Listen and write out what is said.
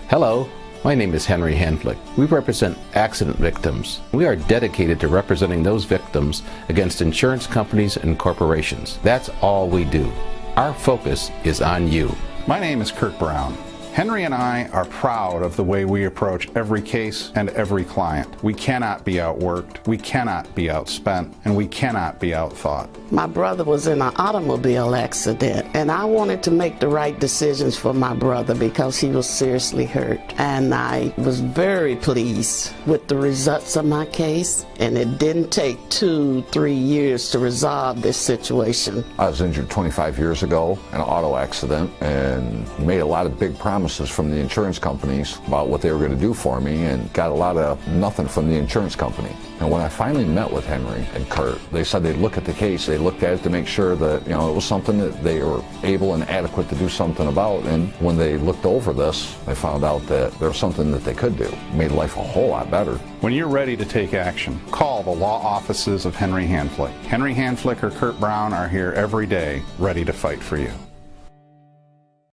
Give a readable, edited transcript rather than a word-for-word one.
Hello, my name is Henry Handflick. We represent accident victims. We are dedicated to representing those victims against insurance companies and corporations. That's all we do. Our focus is on you. My name is Kurt Brown. Henry and I are proud of the way we approach every case and every client. We cannot be outworked, we cannot be outspent, and we cannot be outthought. My brother was in an automobile accident, and I wanted to make the right decisions for my brother because he was seriously hurt. And I was very pleased with the results of my case, and it didn't take 2-3 years to resolve this situation. I was injured 25 years ago in an auto accident and made a lot of big promises from the insurance companies about what they were going to do for me, and got a lot of nothing from the insurance company. And when I finally met with Henry and Kurt, they said they'd look at the case, they looked at it to make sure that, it was something that they were able and adequate to do something about. And when they looked over this, they found out that there was something that they could do. It made life a whole lot better. When you're ready to take action, call the law offices of Henry Handflick. Henry Handflick or Kurt Brown are here every day, ready to fight for you.